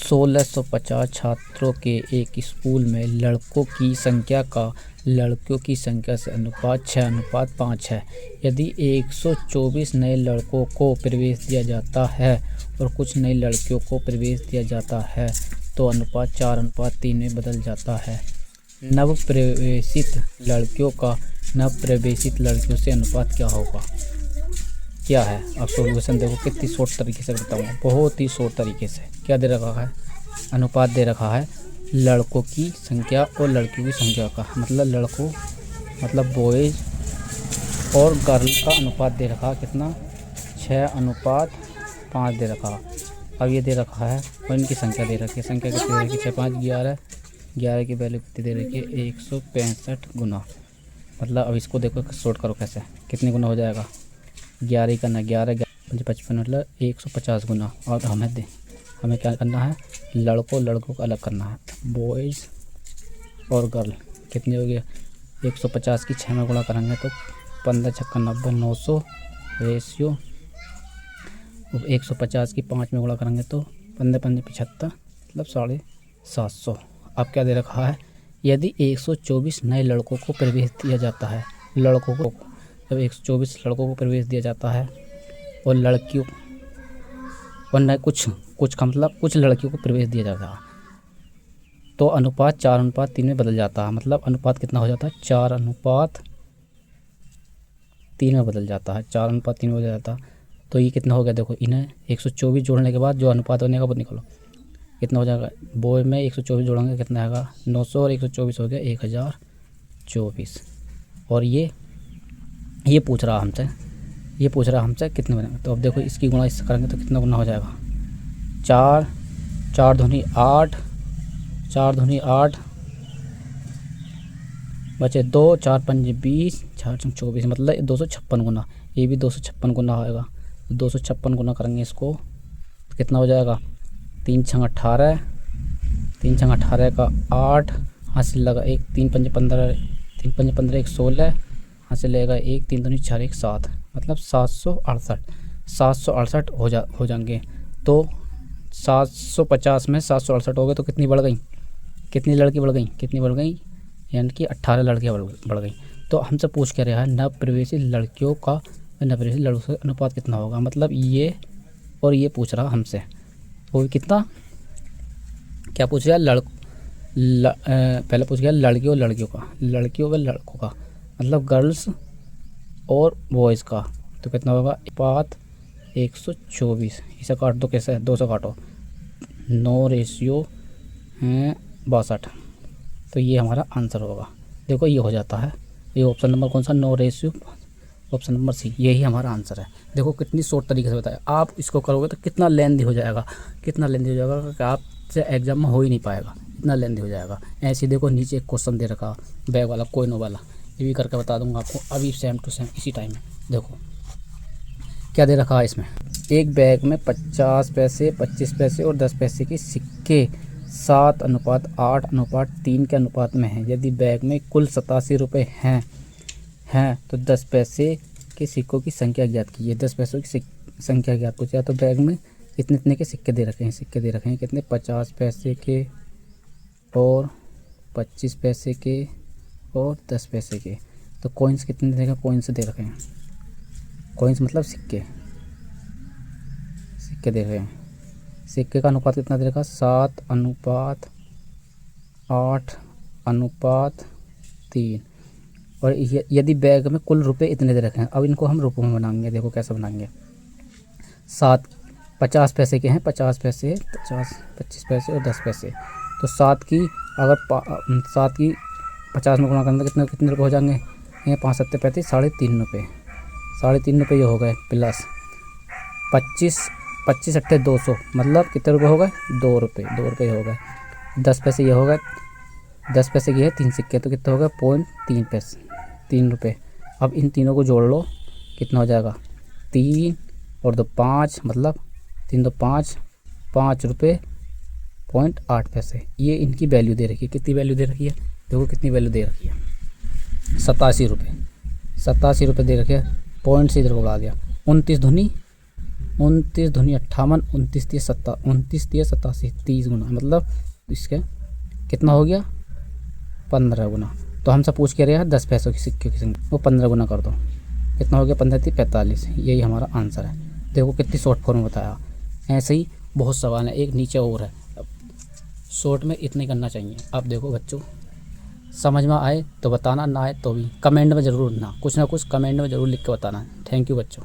1650 छात्रों के एक स्कूल में लड़कों की संख्या का लड़कियों की संख्या से अनुपात 6:5 है। यदि 124 नए लड़कों को प्रवेश दिया जाता है और कुछ नई लड़कियों को प्रवेश दिया जाता है तो अनुपात 4:3 में बदल जाता है। नवप्रवेशित लड़कियों का नवप्रवेशित लड़कियों से अनुपात क्या होगा? क्या है? अब सॉल्यूशन देखो, कितनी शॉर्ट तरीके से बताऊंगा, बहुत ही शॉर्ट तरीके से। क्या दे रखा है? अनुपात दे रखा है लड़कों की संख्या और लड़कियों की संख्या का, मतलब लड़कों मतलब बॉयज़ और गर्ल का अनुपात दे रखा है कितना? 6:5 दे रखा। अब ये दे रखा है और इनकी संख्या दे रखी है। संख्या कितनी दे रखी है? 6 5 11 की वैल्यू कितनी दे रखी है? 165 गुना। मतलब अब इसको देखो शॉर्ट करो कैसे, कितने गुना हो जाएगा? 11 करना, 11 55 मतलब 150 गुना। और हमें क्या करना है? लड़कों को अलग करना है, बॉयज़ और गर्ल। कितनी हो गई? 150 की 6 में गुणा करेंगे तो 15 छक्का 90, 900 रेशियो। 150 की 5 में गुणा करेंगे तो 15 15 75 मतलब 750। अब क्या दे रखा है? यदि 124 नए लड़कों को प्रवेश दिया जाता है, लड़कों को जब 124 लड़कों को प्रवेश दिया जाता है और लड़कियों और नए कुछ का मतलब कुछ लड़कियों को प्रवेश दिया जाता है तो अनुपात 4:3 में बदल जाता है। मतलब अनुपात कितना हो जाता है? 4:3 में बदल जाता है। 4:3 में बदल जाता है तो ये कितना हो गया? देखो, इन्हें 124 जोड़ने के बाद जो अनुपात बनेगा वो निकालो, कितना हो जाएगा? बॉय में 124 जोड़ेंगे कितना आएगा? 900 और 124 हो गया 1024। और ये पूछ रहा हमसे कितने बनेंगे। तो अब देखो, इसकी गुणा इससे करेंगे तो कितना गुना हो जाएगा? 4 दूनी 8 बचे 2, 4 5 20, 4 6 24 मतलब 256 गुना। ये भी 256 गुना होएगा। 256 गुना करेंगे इसको तो कितना हो जाएगा? 3 6 18 का 8 हासिल लगा 1, 3 5 15, 3 5 15 1 16 हासिल लेगा 1, 3 दूनी 4 1 7 मतलब 768 हो जाएंगे। तो 750 में 768 हो गए तो कितनी बढ़ गई? कितनी लड़की बढ़ गई? यानी कि 18 लड़कियाँ बढ़ गई। तो हमसे पूछ क्या रहा है? नवप्रवेशित लड़कियों का नवप्रवेशित लड़कों से अनुपात कितना होगा? मतलब ये और ये पूछ रहा हमसे। वो कितना क्या पूछ रहा? पहले पूछ गया लड़कियों व लड़कों का मतलब गर्ल्स और बॉयज़ का। तो कितना होगा? अनुपात 124। इसे काट दो, कैसे? 2 से काटो, 9 रेशियो 62। तो ये हमारा आंसर होगा। देखो, ये हो जाता है। ये ऑप्शन नंबर कौन सा? 9 रेशियो, ऑप्शन नंबर सी, यही हमारा आंसर है। देखो कितनी शॉर्ट तरीके से बताया। आप इसको करोगे तो कितना लेंथी हो जाएगा कि आपसे एग्जाम में हो ही नहीं पाएगा, इतना लेंथी हो जाएगा। ऐसे देखो, नीचे एक क्वेश्चन दे रखा बैग वाला, कोइनों वाला, ये भी करके बता दूंगा आपको अभी सेम टू सेम इसी टाइम में। देखो क्या दे रखा है इसमें। एक बैग में 50 पैसे, 25 पैसे और 10 पैसे के सिक्के 7:8:3 के अनुपात में हैं। यदि बैग में कुल 87 रुपये हैं तो 10 पैसे के सिक्कों की संख्या ज्ञात कीजिए। 10 पैसों की संख्या ज्ञात कीजिए। तो बैग में इतने के सिक्के दे रखे हैं, कितने? 50 पैसे के और 25 पैसे के और 10 पैसे के। तो कॉइन्स कितने दे रखे? कॉइन्स दे रखे हैं। कॉइन्स मतलब सिक्के दे रहे हैं। सिक्के का अनुपात कितना दे रखा? 7:8:3। और यदि बैग में कुल रुपए इतने दे रखे हैं, अब इनको हम रुपयों में बनाएंगे। देखो कैसे बनाएंगे। 50 पैसे के हैं, 50 पैसे, 25 पैसे और 10 पैसे। तो 7 की 50 में गुणा करेंगे कितने रुपये हो जाएंगे? ये 5 7 35 3.5 रुपये। 3.5 रुपये ये हो गए, प्लस 25 8 200 मतलब कितने रुपये हो गए? 2 रुपये हो गए। 10 पैसे ये हो गए, 10 पैसे की है 3 सिक्के तो कितने हो गए? 3 रुपये। अब इन तीनों को जोड़ लो, कितना हो जाएगा? 3 और 2 5 मतलब 3 2 5 रुपये 0.8 पैसे। ये इनकी वैल्यू दे रखी है। कितनी वैल्यू दे रखी है? देखो कितनी वैल्यू दे रखी है? 87 रुपये दे रखे हैं। पॉइंट से इधर को बढ़ा दिया। 29 दूनी 29 दूनी 58, 29 तिया 87, 30 गुना, मतलब इसके कितना हो गया 15 गुना। तो हमसे पूछ के रहा है 10 पैसों की सिक्के की संख्या, वो 15 गुना कर दो, कितना हो गया 15 × 45, यही हमारा आंसर है। देखो कितनी शॉर्ट फॉर्म में बताया। ऐसे ही बहुत सवाल है, एक नीचे और है, शॉर्ट में इतने करना चाहिए। अब देखो बच्चों, समझ में आए तो बताना, ना आए तो भी कमेंट में ज़रूर ना कुछ कमेंट में ज़रूर लिख के बताना। थैंक यू बच्चों।